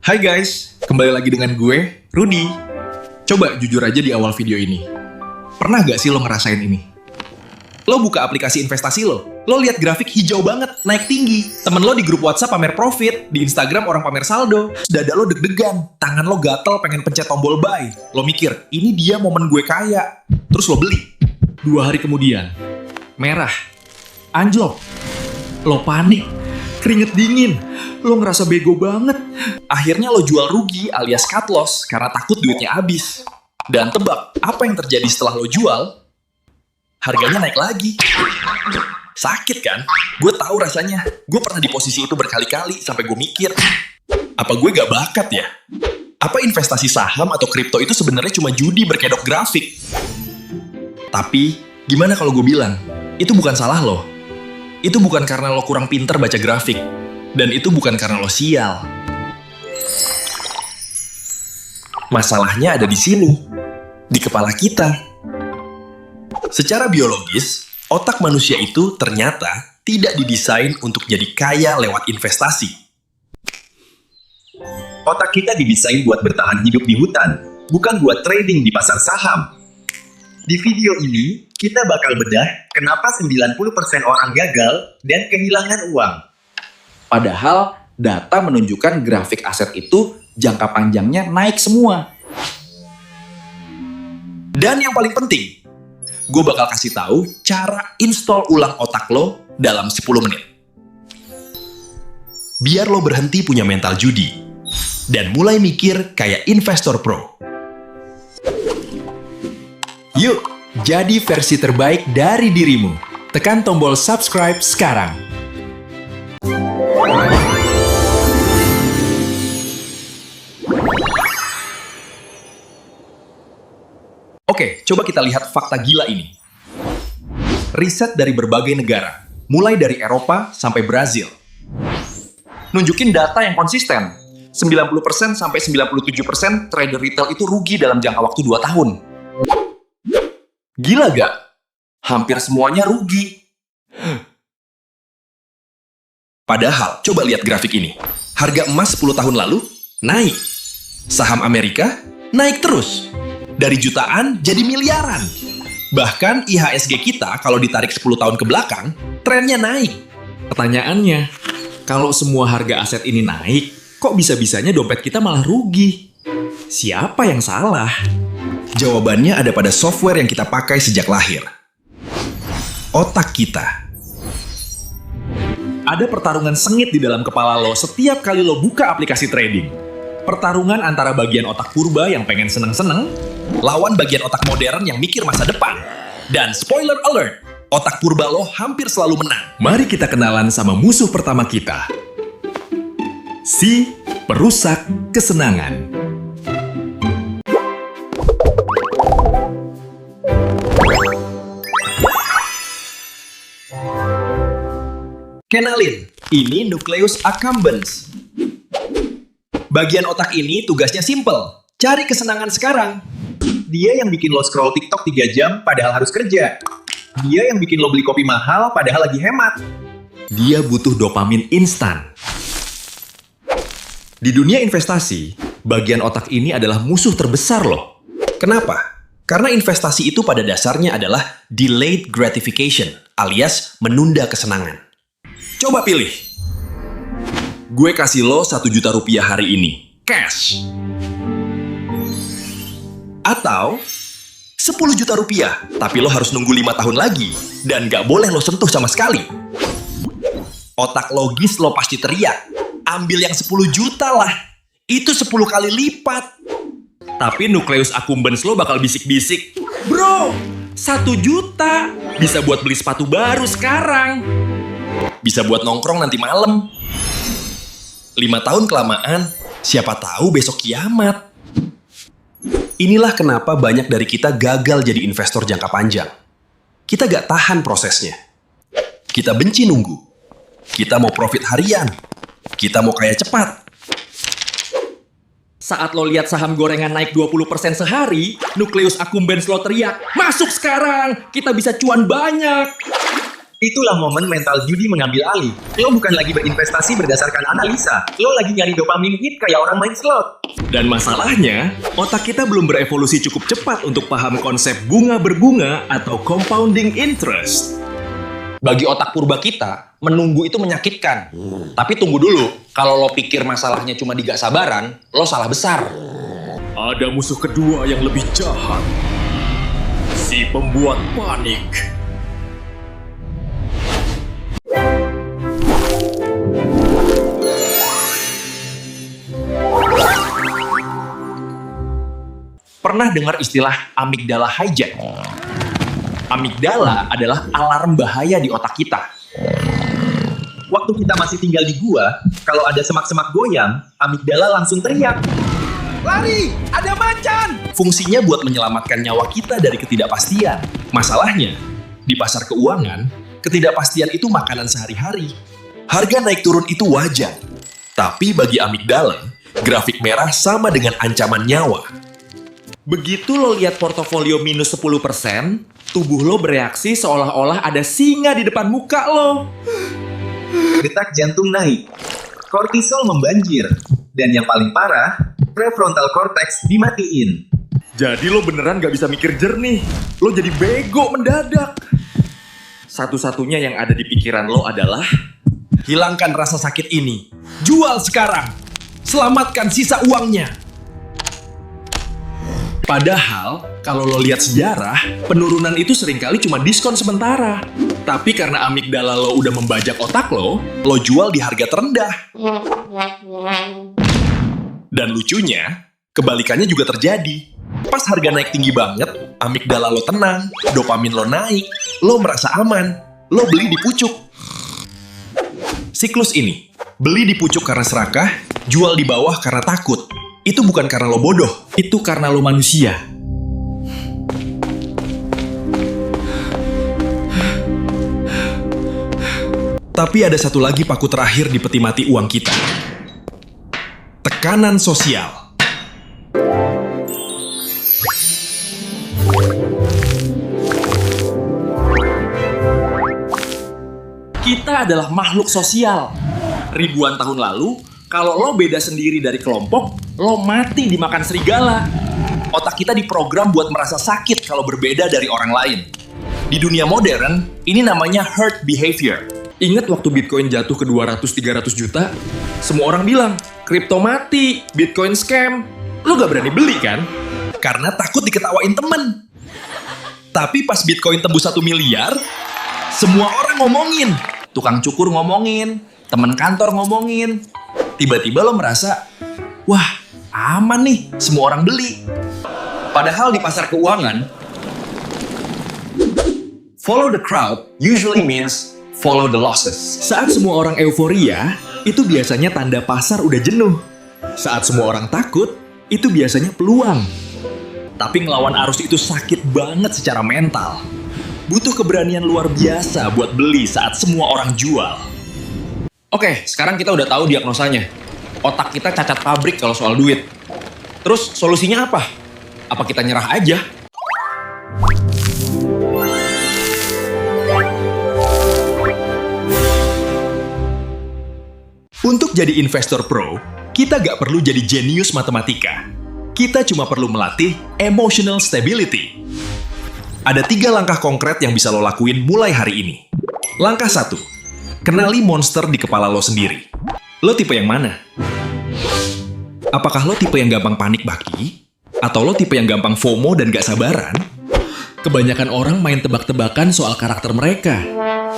Hai guys, kembali lagi dengan gue, Rudy. Coba jujur aja di awal video ini. Pernah gak sih lo ngerasain ini? Lo buka aplikasi investasi lo lihat grafik hijau banget, naik tinggi. Temen lo di grup WhatsApp pamer profit, di Instagram orang pamer saldo. Dada lo deg-degan, tangan lo gatel pengen pencet tombol buy. Lo mikir, ini dia momen gue kaya. Terus lo beli. 2 hari kemudian, merah, anjlok. Lo panik, keringet dingin, lo ngerasa bego banget. Akhirnya lo jual rugi alias cut loss karena takut duitnya habis. Dan tebak, apa yang terjadi setelah lo jual? Harganya naik lagi. Sakit kan? Gue tahu rasanya. Gue pernah di posisi itu berkali-kali sampai gue mikir, apa gue gak bakat ya? Apa investasi saham atau kripto itu sebenarnya cuma judi berkedok grafik? Tapi, gimana kalau gue bilang, itu bukan salah lo. Itu bukan karena lo kurang pinter baca grafik. Dan itu bukan karena lo sial. Masalahnya ada di sini. Di kepala kita. Secara biologis, otak manusia itu ternyata tidak didesain untuk jadi kaya lewat investasi. Otak kita didesain buat bertahan hidup di hutan, bukan buat trading di pasar saham. Di video ini, kita bakal bedah kenapa 90% orang gagal dan kehilangan uang. Padahal data menunjukkan grafik aset itu jangka panjangnya naik semua. Dan yang paling penting, gue bakal kasih tahu cara install ulang otak lo dalam 10 menit. Biar lo berhenti punya mental judi dan mulai mikir kayak investor pro. Yuk, jadi versi terbaik dari dirimu. Tekan tombol subscribe sekarang. Oke, coba kita lihat fakta gila ini. Riset dari berbagai negara, mulai dari Eropa sampai Brazil, nunjukin data yang konsisten. 90% sampai 97% trader retail itu rugi dalam jangka waktu 2 tahun. Gila gak? Hampir semuanya rugi. Padahal, coba lihat grafik ini. Harga emas 10 tahun lalu, naik. Saham Amerika, naik terus. Dari jutaan jadi miliaran. Bahkan IHSG kita kalau ditarik 10 tahun ke belakang, trennya naik. Pertanyaannya, kalau semua harga aset ini naik, kok bisa-bisanya dompet kita malah rugi? Siapa yang salah? Jawabannya ada pada software yang kita pakai sejak lahir. Otak kita. Ada pertarungan sengit di dalam kepala lo setiap kali lo buka aplikasi trading. Pertarungan antara bagian otak purba yang pengen seneng-seneng, lawan bagian otak modern yang mikir masa depan. Dan spoiler alert, otak purba lo hampir selalu menang. Mari kita kenalan sama musuh pertama kita. Si perusak kesenangan. Kenalin, ini nucleus accumbens. Bagian otak ini tugasnya simple, cari kesenangan sekarang. Dia yang bikin lo scroll TikTok 3 jam padahal harus kerja. Dia yang bikin lo beli kopi mahal padahal lagi hemat. Dia butuh dopamin instan. Di dunia investasi, bagian otak ini adalah musuh terbesar lo. Kenapa? Karena investasi itu pada dasarnya adalah delayed gratification, alias menunda kesenangan. Coba pilih. Gue kasih lo 1 juta rupiah hari ini. Cash. Atau 10 juta rupiah, tapi lo harus nunggu 5 tahun lagi. Dan gak boleh lo sentuh sama sekali. Otak logis lo pasti teriak. Ambil yang 10 juta lah. Itu 10 kali lipat. Tapi nukleus accumbens lo bakal bisik-bisik. Bro, 1 juta. Bisa buat beli sepatu baru sekarang. Bisa buat nongkrong nanti malam. 5 tahun kelamaan, siapa tahu besok kiamat. Inilah kenapa banyak dari kita gagal jadi investor jangka panjang. Kita gak tahan prosesnya. Kita benci nunggu. Kita mau profit harian. Kita mau kaya cepat. Saat lo lihat saham gorengan naik 20% sehari, nukleus accumbens lo teriak, masuk sekarang, kita bisa cuan banyak. Itulah momen mental judi mengambil alih. Lo bukan lagi berinvestasi berdasarkan analisa. Lo lagi nyari dopamin hit kayak orang main slot. Dan masalahnya, otak kita belum berevolusi cukup cepat untuk paham konsep bunga berbunga atau compounding interest. Bagi otak purba kita, menunggu itu menyakitkan. Tapi tunggu dulu, kalau lo pikir masalahnya cuma di gak sabaran, lo salah besar. Ada musuh kedua yang lebih jahat. Si pembuat panik. Pernah dengar istilah amigdala hijack? Amigdala adalah alarm bahaya di otak kita. Waktu kita masih tinggal di gua, kalau ada semak-semak goyang, amigdala langsung teriak. Lari! Ada macan! Fungsinya buat menyelamatkan nyawa kita dari ketidakpastian. Masalahnya, di pasar keuangan, ketidakpastian itu makanan sehari-hari. Harga naik turun itu wajar. Tapi bagi amigdala, grafik merah sama dengan ancaman nyawa. Begitu lo lihat portofolio minus 10%, tubuh lo bereaksi seolah-olah ada singa di depan muka lo. Detak jantung naik. Kortisol membanjir. Dan yang paling parah, prefrontal cortex dimatiin. Jadi lo beneran gak bisa mikir jernih. Lo jadi bego mendadak. Satu-satunya yang ada di pikiran lo adalah Hilangkan rasa sakit ini. Jual sekarang. Selamatkan sisa uangnya. Padahal, kalau lo lihat sejarah, penurunan itu seringkali cuma diskon sementara. Tapi karena amigdala lo udah membajak otak lo jual di harga terendah. Dan lucunya, kebalikannya juga terjadi. Pas harga naik tinggi banget, amigdala lo tenang, dopamin lo naik, lo merasa aman, lo beli di pucuk. Siklus ini, beli di pucuk karena serakah, jual di bawah karena takut. Itu bukan karena lo bodoh, itu karena lo manusia. Tapi ada satu lagi paku terakhir di peti mati uang kita. Tekanan sosial. kita adalah makhluk sosial. Ribuan tahun lalu, kalau lo beda sendiri dari kelompok, lo mati dimakan serigala. Otak kita diprogram buat merasa sakit kalau berbeda dari orang lain. Di dunia modern, ini namanya herd behavior. Ingat waktu Bitcoin jatuh ke 200-300 juta? Semua orang bilang, kripto mati, Bitcoin scam. Lo gak berani beli kan? Karena takut diketawain temen. Tapi pas Bitcoin tembus 1 miliar, semua orang ngomongin. Tukang cukur ngomongin, temen kantor ngomongin. Tiba-tiba lo merasa, wah aman nih, semua orang beli. Padahal di pasar keuangan, follow the crowd usually means follow the losses. Saat semua orang euforia, itu biasanya tanda pasar udah jenuh. Saat semua orang takut, itu biasanya peluang. Tapi ngelawan arus itu sakit banget secara mental. Butuh keberanian luar biasa buat beli saat semua orang jual. Oke, sekarang kita udah tahu diagnosanya. Otak kita cacat pabrik kalau soal duit. Terus solusinya apa? Apa kita nyerah aja? Untuk jadi investor pro, kita gak perlu jadi jenius matematika. Kita cuma perlu melatih emotional stability. Ada 3 langkah konkret yang bisa lo lakuin mulai hari ini. Langkah 1. Kenali monster di kepala lo sendiri. Lo tipe yang mana? Apakah lo tipe yang gampang panik baki? Atau lo tipe yang gampang FOMO dan gak sabaran? Kebanyakan orang main tebak-tebakan soal karakter mereka.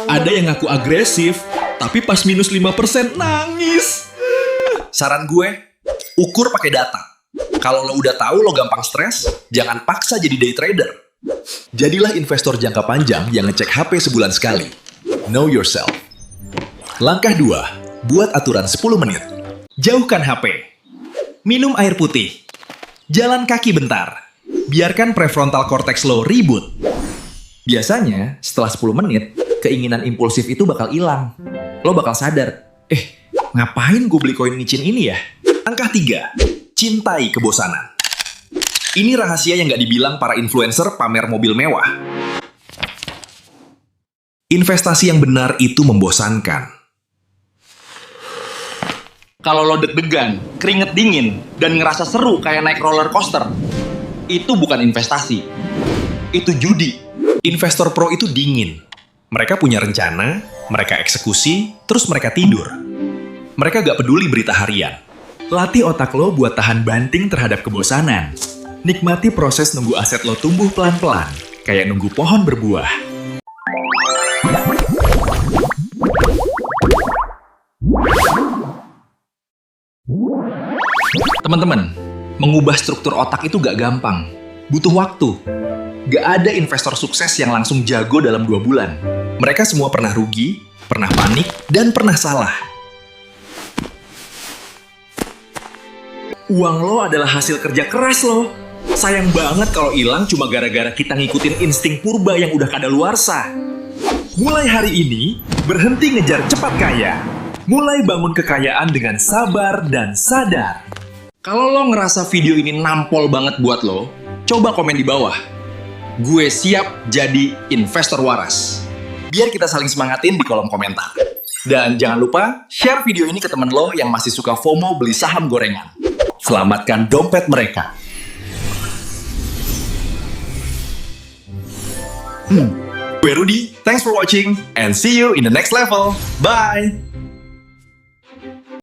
Ada yang ngaku agresif, tapi pas minus 5% nangis. Saran gue, ukur pakai data. Kalau lo udah tahu lo gampang stres, jangan paksa jadi day trader. Jadilah investor jangka panjang yang ngecek HP sebulan sekali. Know yourself. Langkah 2, buat aturan 10 menit. Jauhkan HP. Minum air putih. Jalan kaki bentar. Biarkan prefrontal cortex lo ribut. Biasanya, setelah 10 menit, keinginan impulsif itu bakal hilang. Lo bakal sadar, ngapain gue beli koin micin ini ya? Langkah 3, cintai kebosanan. Ini rahasia yang gak dibilang para influencer pamer mobil mewah. Investasi yang benar itu membosankan. Kalau lo deg-degan, keringet dingin, dan ngerasa seru kayak naik roller coaster, itu bukan investasi. Itu judi. Investor pro itu dingin. Mereka punya rencana, mereka eksekusi, terus mereka tidur. Mereka gak peduli berita harian. Latih otak lo buat tahan banting terhadap kebosanan. Nikmati proses nunggu aset lo tumbuh pelan-pelan, kayak nunggu pohon berbuah. Teman-teman, mengubah struktur otak itu gak gampang. Butuh waktu. Gak ada investor sukses yang langsung jago dalam 2 bulan. Mereka semua pernah rugi, pernah panik, dan pernah salah. Uang lo adalah hasil kerja keras lo. Sayang banget kalau hilang cuma gara-gara kita ngikutin insting purba yang udah kadaluarsa. Mulai hari ini, berhenti ngejar cepat kaya. Mulai bangun kekayaan dengan sabar dan sadar. Kalau lo ngerasa video ini nampol banget buat lo, coba komen di bawah. Gue siap jadi investor waras. Biar kita saling semangatin di kolom komentar. Dan jangan lupa share video ini ke temen lo yang masih suka FOMO beli saham gorengan. Selamatkan dompet mereka. Gue Rudy, thanks for watching, and see you in the next level. Bye!